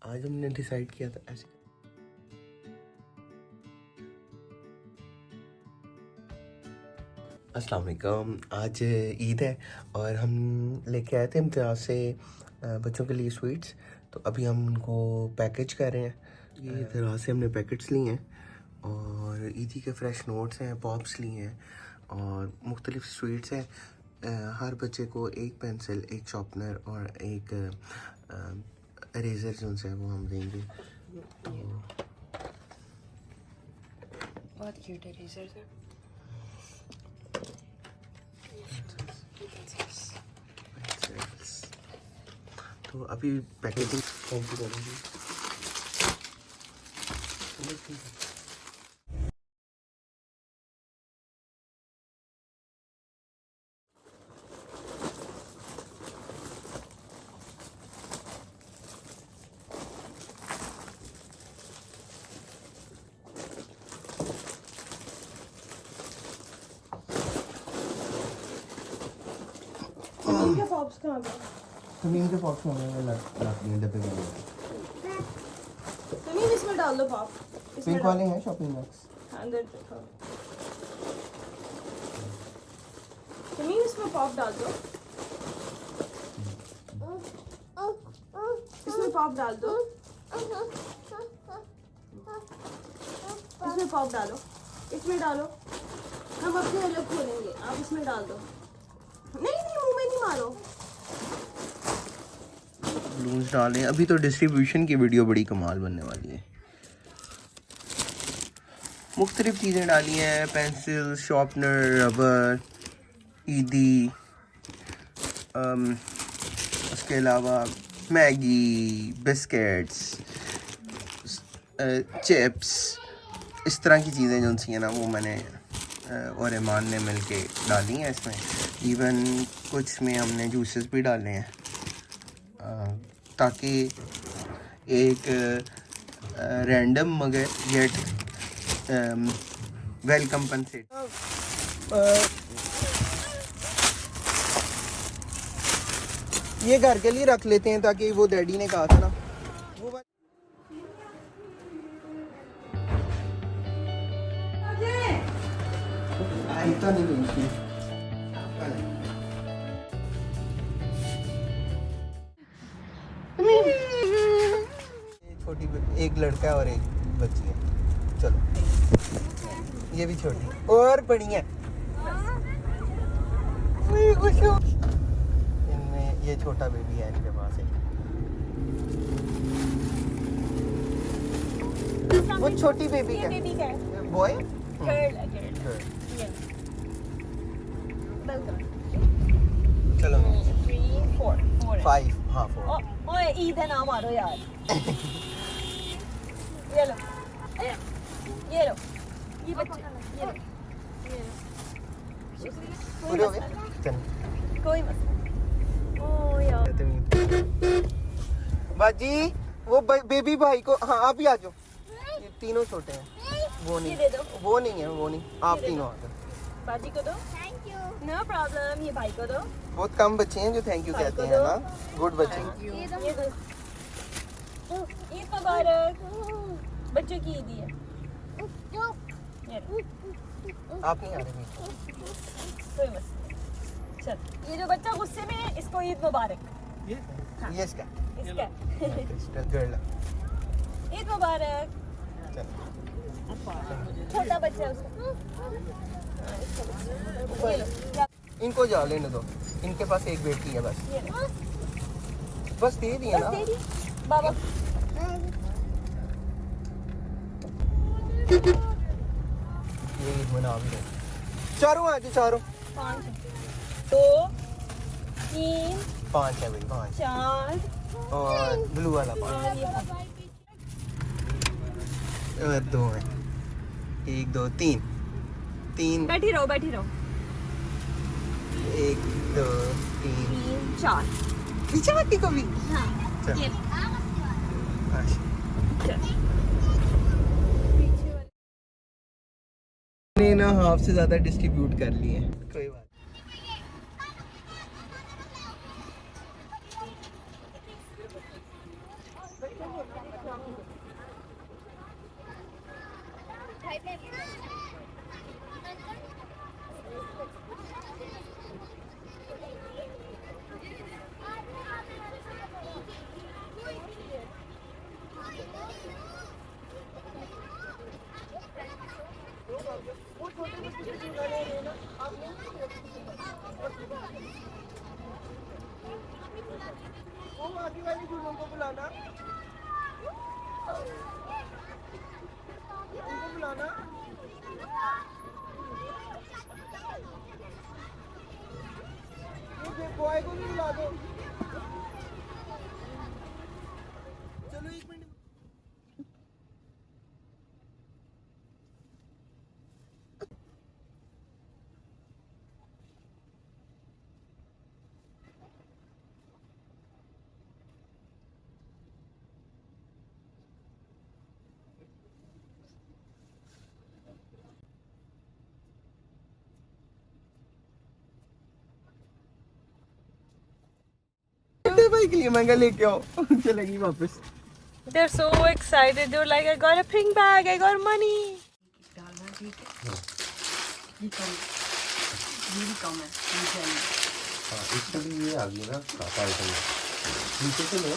आज हमने डिसाइड किया था ऐसे। अस्सलाम वालेकुम। आज ईद है और हम लेके आए थे इम्तियाज़ से बच्चों के लिए स्वीट्स। तो अभी हम उनको पैकेज कर रहे हैं। ये दराज से हमने पैकेट्स लिए हैं और ईदी के फ्रेश नोट्स हैं, पॉप्स लिए हैं और मुख्तलिफ स्वीट्स हैं। हर बच्चे को एक पेंसिल, एक शॉर्पनर और एक इरेजर जो है वो हम देंगे। तो बहुत क्यूट इरेजर्स हैं। तो अभी पैकेजिंग करेंगे। इनके पॉप्स कहाँ गए? तमीम के पॉप्स हमें रख दिए डब्बे में। तमीम इसमें डाल दो पॉप। पिंक वाले हैं शॉपिंग मैक्स। अंदर देखो। तमीम इसमें पॉप डाल दो। इसमें पॉप डाल दो। इसमें पॉप डालो। इसमें डालो। हम अपने अलग खोलेंगे, आप इसमें डाल दो। नहीं नहीं, मुंह में नहीं मारो। बलून्स डालें। अभी तो डिस्ट्रीब्यूशन की वीडियो बड़ी कमाल बनने वाली है। मुख्तलिफ चीज़ें डाली हैं, पेंसिल, शार्पनर, रबर, ईदी, उसके अलावा मैगी, बिस्किट्स, चिप्स, इस तरह की चीज़ें जो सी हैं ना वो मैंने और ईमान ने मिल के डाली हैं इसमें। इवन कुछ में हमने जूसेस भी डाले हैं ताकि एक रैंडम मगर येट वेल कंपनसेट। ये घर के लिए रख लेते हैं ताकि वो डैडी ने कहा था ना वो आइता नहीं। छोटी एक लड़का है और एक बच्ची है। चलो ये भी छोटी और बड़ी है। इनमें ये छोटा बेबी है इनके पास एक। वो छोटी बेबी है। बेबी क्या है? बॉय चलो 3 4 5 हाँ 4। ओए ईद है ना मारो यार। ये लो ये लो ये बच्चे ये लो पूरे हो गए। चल कोई मसला। ओ यार बाजी वो बेबी भाई को हाँ आप ही आ जाओ। ये तीनों छोटे हैं। वो नहीं दे दो। वो नहीं है वो नहीं आप तीनों आ जाओ। बाजी को दो। Thank you. No problem. ये भाई को दो। बहुत कम बच्चे हैं जो थैंक यू कहते हैं ना। गुड बच्चे। ये दो। ईद मुबारक। बच्चों की ईद है। आप नहीं आ रहे कोई मसला। चल ये जो बच्चा गुस्से में है इसको ईद मुबारक। ये इसका गर्ल ईद मुबारक। छोटा बच्चा है उसका। इनको जा लेने दो। इनके पास एक बेटी है बस। बस दे दिया ना बाबा। ये ईद मना भी है। चारों आ जाओ चारों। 5 2 3 5 है भाई 5 4 और ब्लू वाला 5 और 2 है। 1 2 3 3 बैठी रहो 1 2 3 4 पीछे मत को भी। हाँ चल। ये ने ना हाफ से ज्यादा डिस्ट्रीब्यूट कर लिए। कोई बात आगे वाली झूलों को बुलाना, उनको बुलाना। ये बॉय को भी बुला दो। चलो 1 मिनट। भाई के लिए महंगा लेके आओ, चलेगी वापस। They're so excited. They're like, I got a pink bag. I got money. डालना ठीक है। ये कम, ये भी कम है, ये चाहिए। हाँ, इसके लिए ये आ गई ना काफा आइटम। नीचे से लो।